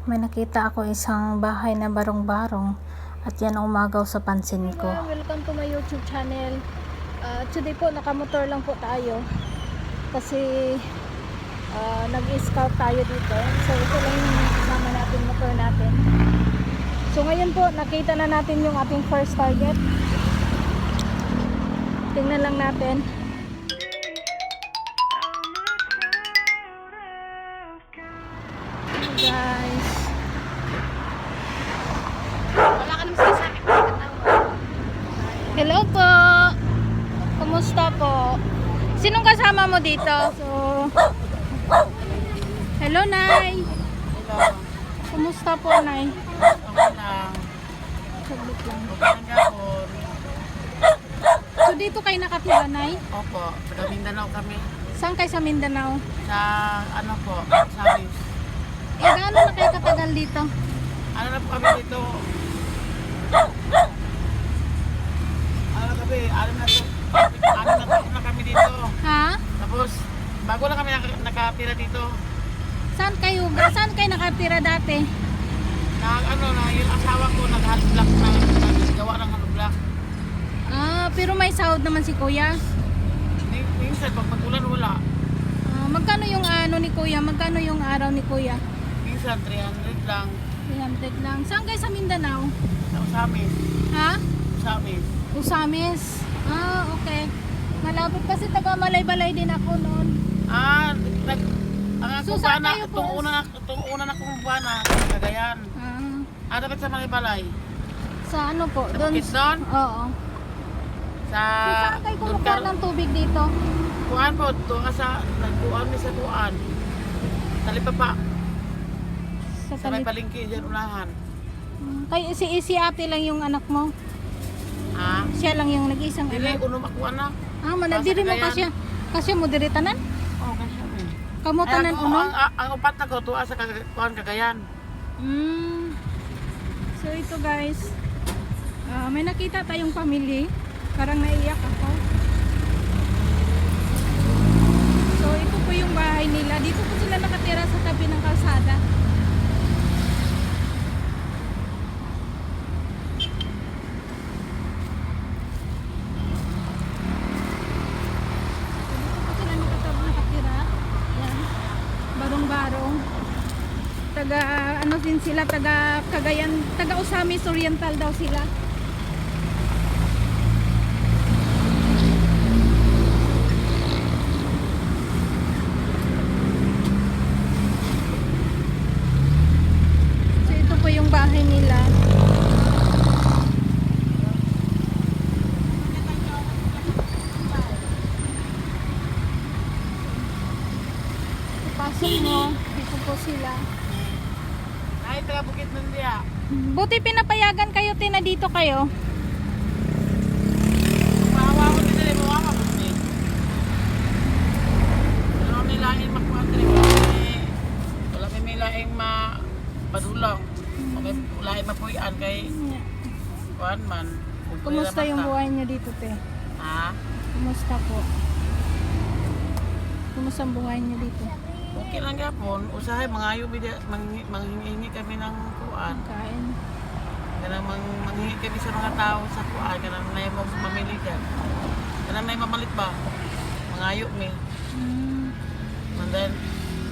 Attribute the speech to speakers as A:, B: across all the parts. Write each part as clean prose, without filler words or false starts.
A: May nakita ako isang bahay na barong-barong at yan ang umagaw sa pansin ko.
B: Welcome to my YouTube channel. Today po nakamotor lang po tayo kasi nag-scout tayo dito. So ito lang yung kasama natin motor natin. So ngayon po nakita na natin yung ating first target. Tingnan lang natin. Guys.
C: Wala ka naman sinasabi ko.
B: Hello po. Kumusta po? Sinong kasama mo dito? So, hello, Nay.
C: Hello.
B: Kumusta po, Nay?
C: Okay lang.
B: Saglit lang.
C: Okay lang yapon.
B: So, dito kayo nakatira, Nay?
C: Opo, taga Mindanao kami.
B: Saan kayo sa Mindanao?
C: Sa ano po, Samis.
B: Gaano na kayo katagal dito?
C: Ano na po kami dito? Ano na kami dito.
B: Ha?
C: Tapos, bago lang kami nakatira dito.
B: Saan kayo nakatira dati?
C: Yung asawa ko nag-half-block na, nagawa ng half-block.
B: Pero may sahod naman si Kuya.
C: Minsan, pag mag-ulan, wala.
B: Magkano yung ano ni Kuya? Magkano yung araw ni Kuya?
C: Minsan, 300 lang.
B: 300 lang. Saan kayo sa Mindanao?
C: Sa Samis.
B: Ha?
C: Samis.
B: Usamis. Okay. Malapit kasi taga Malay-Balay din ako noon.
C: Ang
B: So,
C: ako
B: saan
C: bana,
B: kayo po?
C: itong una na kong bana, Cagayan. Dapat sa Malay-Balay.
B: Sa ano po?
C: Sa
B: Doon.
C: Bukid doon?
B: Oo.
C: Sa
B: So, saan kayo kumukuha ng tubig dito?
C: Kuan po, doon ka sa, nagkuhan mi sa kuan. Talipapa,
B: Sa
C: sa may
B: Talip.
C: palengke dyan unahan.
B: Si ate lang yung anak mo.
C: Ha?
B: Siya lang yung nag-isang
C: Dili,
B: anak.
C: unom ako anak.
B: Manadiri mo
C: Cagayan.
B: kasi mo diri tanan?
C: Oo, kasi mi.
B: Kamo tanan uno?
C: Ang upat na ko, tuwa sa kuan Cagayan.
B: So ito guys, may nakita tayong family. Parang naiyak ako. So ito po yung bahay nila. Dito po sila nakatira sa tabi ng kalsada. Dito po sila nakatira. Yan. Barong-barong. Taga ano din sila, taga Cagayan, taga Usamis Oriental daw sila. So ito po yung bahay nila. Pasok mo, dito po sila.
C: Ay, taga Bukid Nandia.
B: Buti pinapayagan kayo, tina dito kayo.
C: Mahawa ko dito, mahawa ko dito. Ano nilaing makuhan dito? Wala may nilaing mapadulong. Wala may mapuyan kay kuhan man.
B: Kumusta yung buhay niyo dito, te?
C: Ha?
B: Kumusta po? Kumusta ang buhay niyo dito?
C: Okay lang yapon. Usahay, mangayo, manghingi kami ng kuan.
B: Kain.
C: Kanang manghingi kami sa mga tao sa kuan. Kanang na yung mamili dyan. Kanang na yung mamalit ba? Mangayo mi. Mandan,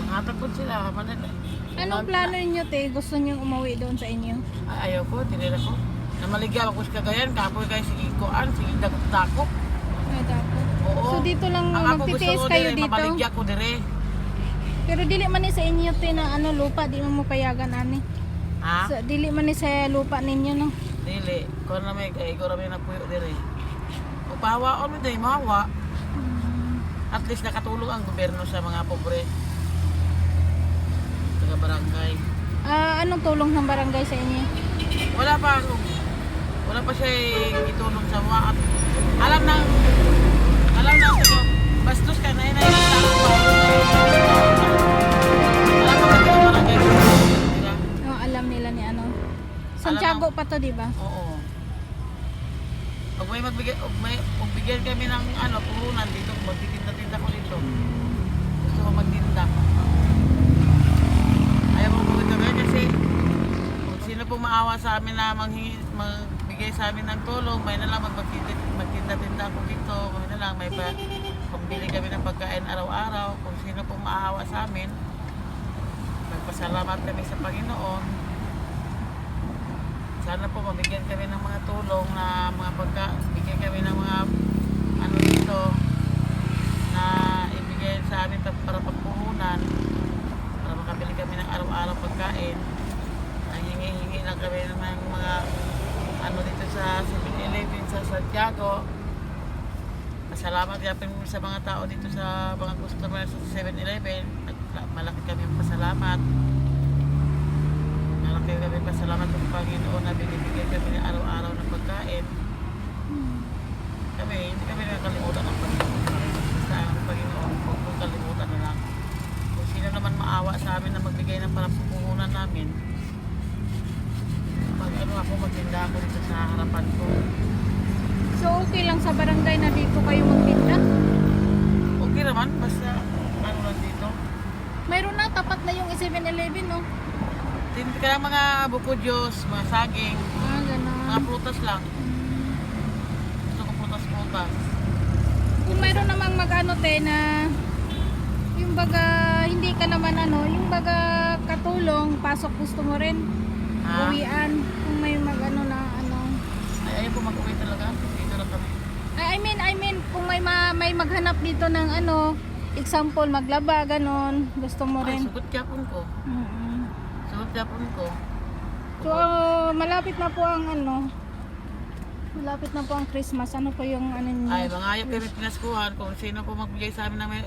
C: manghatag po sila. Mandan,
B: Anong plano niyo, te? Gusto niyo umuwi doon sa inyo?
C: ayaw ko, tinira ko. Namaligyan ako sa Cagayan, kapoy kayo sige kuan, sige dagok-dakok.
B: Ay, dapat.
C: Oo.
B: So dito lang
C: Ang ako gusto
B: magtitiis
C: ko
B: kayo
C: dire,
B: dito?
C: mamaligyan ko dire.
B: Pero dili man ni sa inyo, te, na ano, lupa, di mo payagan, ani.
C: Ha?
B: So, dili man ni sa lupa ninyo, no?
C: Dili, ko na may kay ko na may napuyo dire. Upahawaon mo day, mahawa. At least nakatulong ang gobyerno sa mga pobre. Taga barangay.
B: Anong tulong ng barangay sa inyo?
C: Wala pa siya itulong sa mga at alam na sa bastos ka na yun ay alam mo ba barangay?
B: Alam nila ni ano. Santiago pa to, di ba?
C: Oo. Pag may magbigyan kami ng puhunan dito, magtitinda-tinda ko dito. Gusto ko magtinda. Ayaw mo kasi maawa sa amin na magbigay sa amin ng tulong, may na lang magtinda-tinda ako dito, may na lang, may pambili kami ng pagkain araw-araw, kung sino po maawa sa amin, magpasalamat kami sa Panginoon. Sana po mabigyan kami ng mga tulong na bigyan kami ng mga ano dito na ibigay sa amin para pagpuhunan, para makabili kami ng araw-araw pagkain. Ang hingi-hingi lang kami ng mga ano dito sa 7-Eleven sa Santiago. Pasalamat yapin sa mga tao dito sa mga customer sa 7-Eleven. Malaki kami pasalamat. Malaki kami pasalamat sa Panginoon na binibigay kami ng araw-araw ng pagkain. Hindi kami nakakalimutan ng Panginoon. Basta ang Panginoon, huwag mong kalimutan na lang. Kung sino naman maawa sa amin na magbigay ng parapupunan namin, ako magtinda ako dito sa harapan ko.
B: So okay lang sa barangay na dito kayo magtinda?
C: Okay naman, basta ano lang dito.
B: Mayroon na, tapat na yung 7-Eleven, no?
C: Tinda ka ng mga buko juice, mga saging,
B: Ganun.
C: mga prutas lang. Gusto ko prutas-prutas.
B: Kung mayroon namang mag-ano na yung baga hindi ka naman yung baga katulong, pasok gusto mo rin. Uwian, kung may mag-ano na
C: Ay, ayaw po mag-uwi talaga. Dito lang kami.
B: I mean, kung may maghanap dito ng example, maglaba, ganon, gusto mo
C: Ay,
B: rin.
C: sugot yapon ko. Sugot yapon ko.
B: So, malapit na po ang malapit na po ang Christmas. Ano po yung niyo?
C: Ay, mga ayaw kami pinaskuhan. Kung sino po magbigay sa amin ng may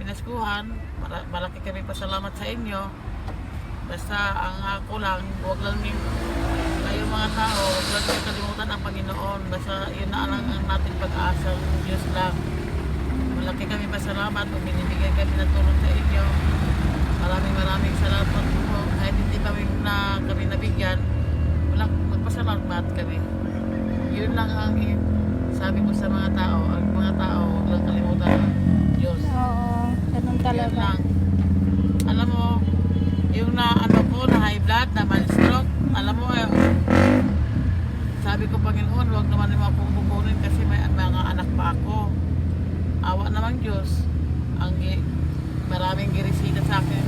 C: pinaskuhan, malaki kami pasalamat sa inyo. Basta ang ako lang, huwag lang kayo mga tao, huwag lang kayo kalimutan ang Panginoon. Basta yun na lang ang natin pag-asa ng Diyos lang. Malaki kami pasalamat kung binibigay kami ng tulong sa inyo. Maraming salamat po. Kahit hindi kami nabigyan, magpasalamat kami. Yun lang ang sabi ko sa mga tao. Ang mga tao, huwag lang kalimutan ang Diyos.
B: Oo, ganun talaga.
C: Yun lang. Alam mo, yung na high blood, na stroke, alam mo sabi ko Panginoon, huwag naman yung akong kukunin kasi may mga anak pa ako. Awa naman Diyos. Maraming girisita sa akin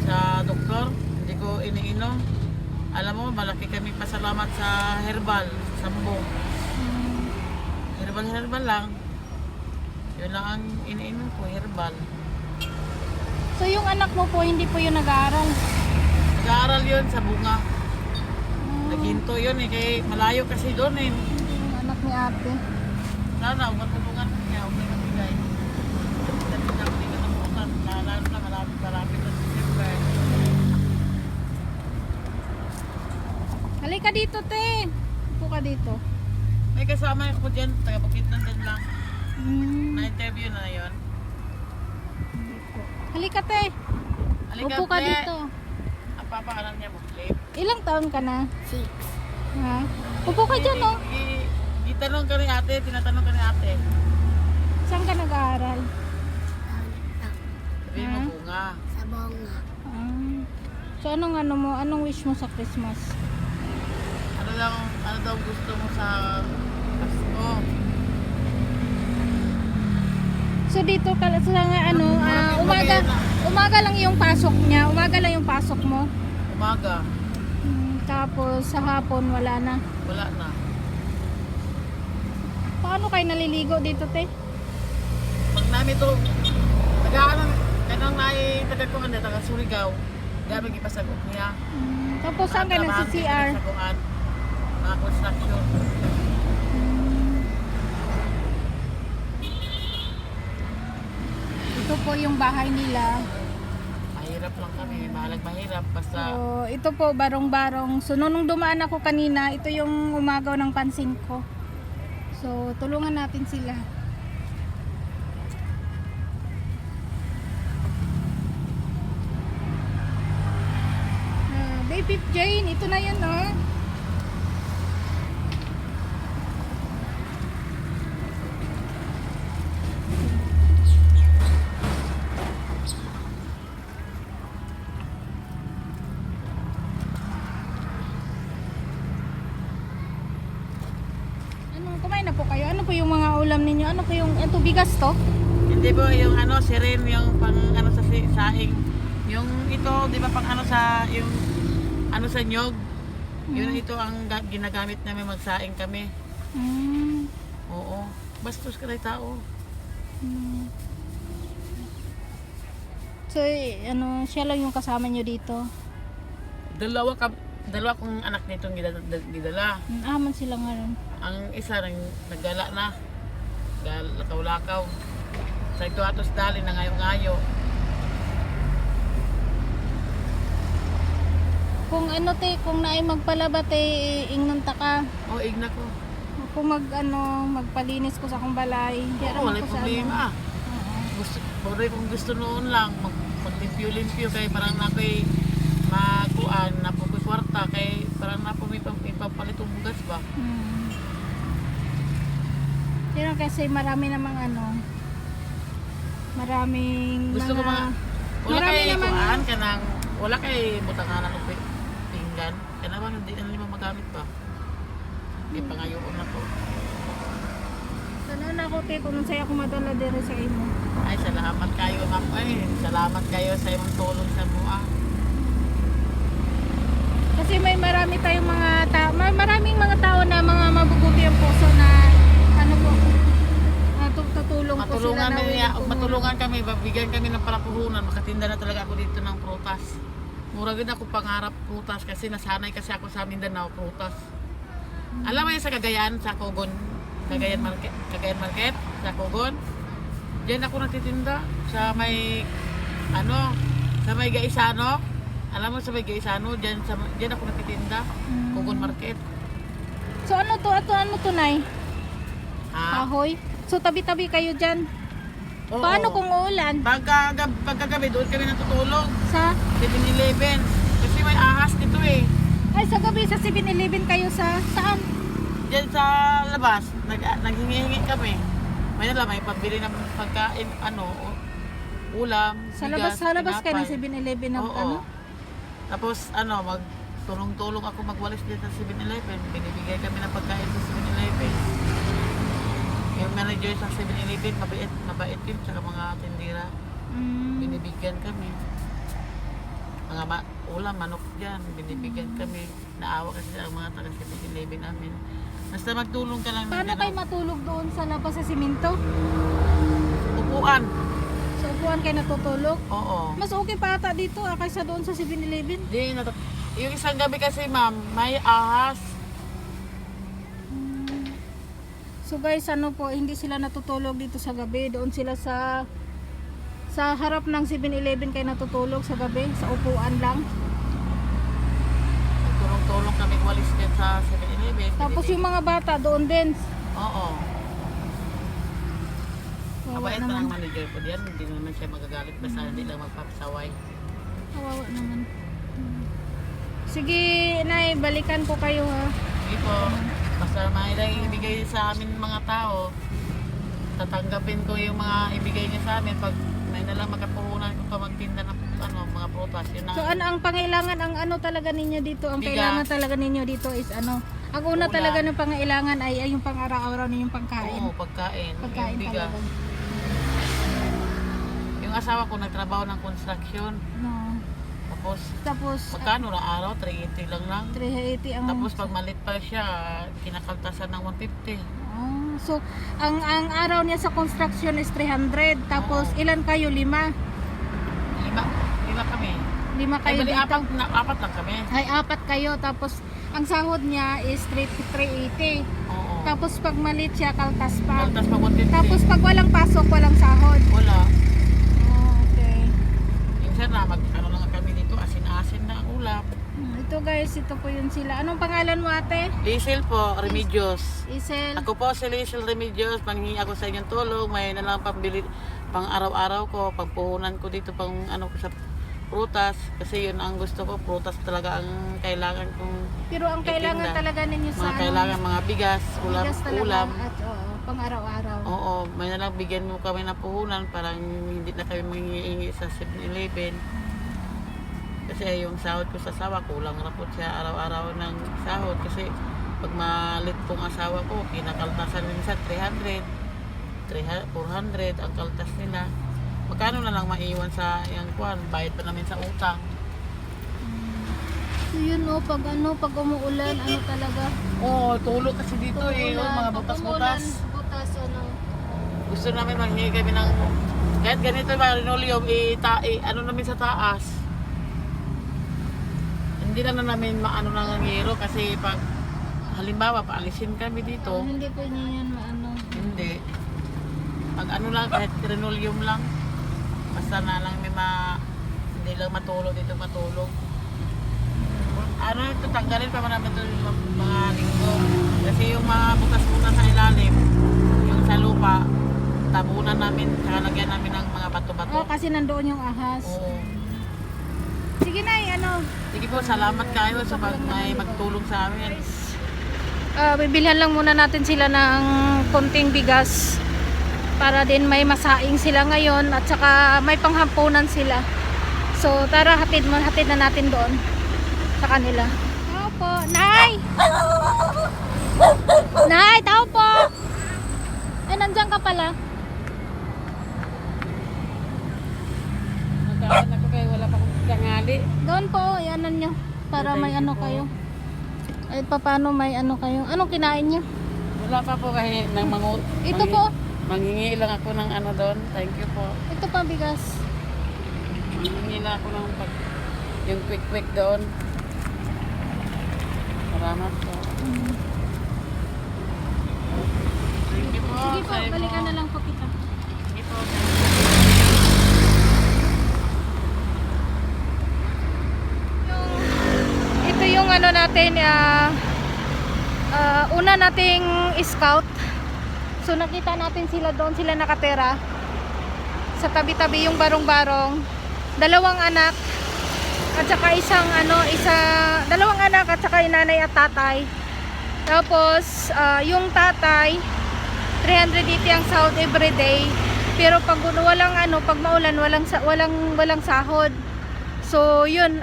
C: sa doktor, hindi ko iniinom. Alam mo, malaki kami pasalamat sa herbal, sa sambong. Herbal lang. Yun lang ang iniinom ko, herbal.
B: So yung anak mo po, hindi po yun nag-aaral?
C: Nag-aaral yun sa bunga. Naghinto yun kay malayo kasi doon
B: Yung anak ni ate.
C: Sana, matulungan niya, huwag na nabigay. Dati na ako dito ng bukas, lalo na malapit na December.
B: Halika dito, te. Upo ka dito.
C: May kasama ako dyan, taga-Bukidnon din lang.
B: Na-interview
C: Na yun.
B: Halika, te.
C: Halika,
B: Upo ka
C: te.
B: dito.
C: Ang papaalam niya, Buklip.
B: Ilang taon ka na?
A: 6.
B: Ha? Upo ka dyan, oh.
C: Tinatanong ka ni ate.
B: Saan ka nag-aaral?
C: Sabi mo, bunga.
A: Sa bunga.
B: So anong wish mo sa Christmas?
C: Ano daw gusto mo sa Pasko?
B: So dito ka sa umaga lang yung pasok niya. Umaga lang yung pasok mo.
C: Umaga.
B: Tapos sa hapon wala na.
C: Wala na.
B: Paano kayo naliligo dito, te?
C: Pag namin ito, kanang taga Surigao, dami ipasagok niya.
B: Tapos saan ka nagsi-CR?
C: Mga construction.
B: Ito po yung bahay nila.
C: Mahirap lang kami, mahirap. Basta
B: So, ito po, barong-barong. So, nung dumaan ako kanina, ito yung umagaw ng pansin ko. So, tulungan natin sila. Baby Jane, ito na yun, oh. na po kayo. Ano po yung mga ulam ninyo? Ano po yung, ito bigas to?
C: Hindi po yung ano, sirin, yung pang ano sa saing. Yung ito, di ba pang ano sa, yung ano sa nyog. Yun ito ang ginagamit namin magsaing kami.
B: Mm.
C: Oo. Bastos ka na tao.
B: Mm. So, ano, siya lang yung kasama nyo dito?
C: Dalawa kong anak nitong gidala.
B: Aman sila nga rin.
C: Ang isa naggala na. Lakaw-lakaw. Sa ito atos dali na ngayo-ngayo.
B: Kung ano te, kung naay magpalaba te, ingnon ta ka.
C: Oh, igna ko.
B: Kung magpalinis ko sa akong balay. Di
C: Oo,
B: aram
C: wala
B: ko sa
C: problema.
B: ano.
C: Kung gusto noon lang, maglimpyo-limpyo kay parang nako'y makuan, napo'y kwarta kay parang napo'y ipapalit ang bugas ba?
B: Hmm. Pero kasi marami namang ano, maraming
C: Gusto ko
B: mga,
C: wala
B: marami
C: kay
B: namang,
C: kuan kanang wala kay butanganan og pinggan. Kana ba hindi na lima magamit pa? Di pangayoon na ko.
B: sana na ako te, kung sa'yo ako madala dere sa imo.
C: Ay, salamat kayo ma'am. Ay, salamat kayo sa imong tulong sa mua.
B: Kasi may marami tayong mga maraming mga tao na mga mabubuti ang puso na ano po, tutulong po sila na willing tumulong.
C: Matulungan kami, bibigyan kami ng palapuhunan. Makatinda na talaga ako dito ng prutas. Mura din ako pangarap prutas kasi nasanay kasi ako sa Mindanao prutas. Alam mo yun sa Cagayan, sa Cogon, Cagayan Market, sa Cogon. Diyan ako nagtitinda sa may sa may Gaisano. Alam mo sa may Gaisano, diyan ako nagtitinda, Cogon Market.
B: So ano to Nay?
C: Ha?
B: Kahoy? So tabi-tabi kayo dyan.
C: Oo.
B: Paano kung uulan?
C: Pagkagabi doon kami natutulog.
B: Sa
C: 7-Eleven. Kasi may ahas dito eh.
B: ay sa gabi sa 7-Eleven kayo saan?
C: Diyan sa labas, naghingi-hingi kami. May pambili ng pagkain, ulam,
B: Sa
C: bigas,
B: labas kayo ng
C: tinapay.
B: 7-Eleven ng
C: Oo.
B: ano?
C: Tapos magtulong-tulong ako magwalis dito sa 7-Eleven. Binibigay kami ng pagkain sa 7-Eleven. Yung manager sa 7-Eleven, mabait yun, tsaka mga tindira. Binibigyan kami. Mga ulam, manok dyan, binibigyan kami. Naawa kasi ang mga taga 7-Eleven namin. Basta magtulong ka lang.
B: Paano kayo matulog doon sa labas sa simento?
C: Upuan.
B: Sa upuan kayo natutulog?
C: Oo.
B: Mas okay pa ata dito kaysa doon sa 7-Eleven.
C: Yung isang gabi kasi ma'am, may ahas.
B: So guys, hindi sila natutulog dito sa gabi. Doon sila sa harap ng 7-Eleven kayo natutulog sa gabi, sa upuan lang.
C: Tulong kami walis din sa 7-Eleven.
B: Tapos yung mga bata doon din.
C: Oo.
B: Kawawa
C: Mabait na
B: naman.
C: ang manager ko diyan. Hindi naman siya magagalit basta hindi lang magpapasaway.
B: Kawawa naman. Sige, Nay, balikan ko kayo ha.
C: Sige po. Basta may lang ibigay sa amin mga tao. Tatanggapin ko yung mga ibigay niya sa amin pag may nalang makapuhunan ko pa magtinda ng mga prutas. Yun na.
B: So ang pangailangan, ang talaga ninyo dito, ang
C: Bigas.
B: kailangan talaga ninyo dito is ang una
C: Ulam.
B: talaga ng pangailangan ay yung pang-araw-araw ninyong pangkain.
C: Oo, pagkain.
B: Pagkain
C: Yung bigas.
B: talaga.
C: Yung asawa ko nagtrabaho ng construction.
B: No.
C: Tapos, magkano na araw? 380 lang.
B: 380 ang
C: Tapos pag malit pa siya, kinakaltasan ng 150.
B: So ang araw niya sa construction is 300. Tapos
C: Oo.
B: ilan kayo? 5?
C: Lima kami.
B: 5 kayo
C: Ay, bali,
B: dito?
C: apat lang kami.
B: Ay, 4 kayo. Tapos ang sahod niya is 380.
C: Oo.
B: Tapos pag malit siya, kaltas pa.
C: Kaltas pa 150.
B: Tapos pag walang pasok, walang sahod.
C: wala.
B: Okay.
C: Minsan na, ano lang kami dito, asin-asin na ang ulam.
B: Ito guys, ito po yun sila. Anong pangalan mo ate?
C: Liesel po, Remedios.
B: Isel.
C: Ako po si Liesel Remedios, manghingi ako sa inyong tulong. May na lang pambili pang araw-araw ko, pagpuhunan ko dito pang ko sa prutas. Kasi yun ang gusto ko, prutas talaga ang kailangan kong
B: Pero ang kailangan
C: itinda.
B: talaga ninyo sa
C: Mga kailangan, mga bigas,
B: bigas talaga
C: ulam.
B: at pang araw-araw.
C: Oo, may na lang bigyan mo kami ng puhunan, parang hindi na kami manghihingi sa 7-Eleven. Kasi yung sahod ko sa sawa, kulang na po siya araw-araw ng sahod. Kasi Pag malit pong asawa ko, kinakaltasan minsan 300, 400 ang kaltas nila. Magkano na lang maiwan sa yung kwan, bayad pa namin sa utang.
B: So yun o, pag umuulan, ano talaga?
C: Oo, tulo kasi dito mga butas-butas.
B: Butas, ano.
C: Gusto namin manghingi kami ng, kahit ganito ba, linoleum, ano namin sa taas. Hindi na namin maano ng ngero kasi pag halimbawa paalisin kami dito,
B: Hindi po niya yan maano.
C: hindi. Pag ano lang, kahit linoleum lang, basta na lang hindi lang matulog dito matulog. Ano ito, tanggalin pa namin ito yung mga linggo. Kasi yung mga butas-butas sa ilalim, yung sa lupa, tabunan namin, saka lagyan namin ng mga bato-bato.
B: Oh, kasi nandoon yung ahas.
C: Oo.
B: Sige na, ano.
C: Sige po, salamat kayo sa may magtulong sa amin.
B: Bibilhan lang muna natin sila ng konting bigas para din may masaing sila ngayon at saka may panghapunan sila. So tara, hatid na natin doon sa kanila. Tao po, Nay! Nay, tao po! Nandiyan ka pala.
C: Magkakan ako kayo, wala pa akong tangali.
B: Doon po, ianan nyo para may ano kayo. Ay, paano may ano kayo? Anong kinain nyo?
C: Wala pa po kahit ng
B: Ito po.
C: Manghingi lang ako ng ano doon. Thank you po.
B: Ito pa bigas.
C: Manghingi lang ako ng yung quick doon. Salamat po. Thank you po.
B: Sige po,
C: Sa'yo
B: balikan
C: po.
B: na lang po kita.
C: Sige po.
B: Ito yung ano natin, una nating scout. So nakita natin sila doon, sila nakatera. Sa tabi-tabi yung barong-barong. Dalawang anak at saka dalawang anak at saka yung nanay at tatay. Tapos yung tatay 380 ang sahod everyday. Pero pag pag maulan walang sahod. So yun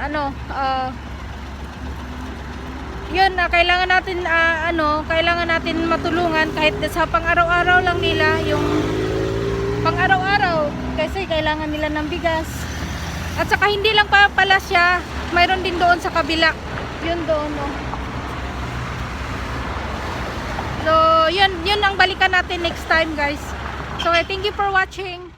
B: kailangan natin matulungan kahit sa pang-araw-araw lang nila, yung pang-araw-araw kasi kailangan nila ng bigas. At saka hindi lang pala siya, mayroon din doon sa kabila. Yun doon, no. So, yun ang balikan natin next time, guys. So, thank you for watching.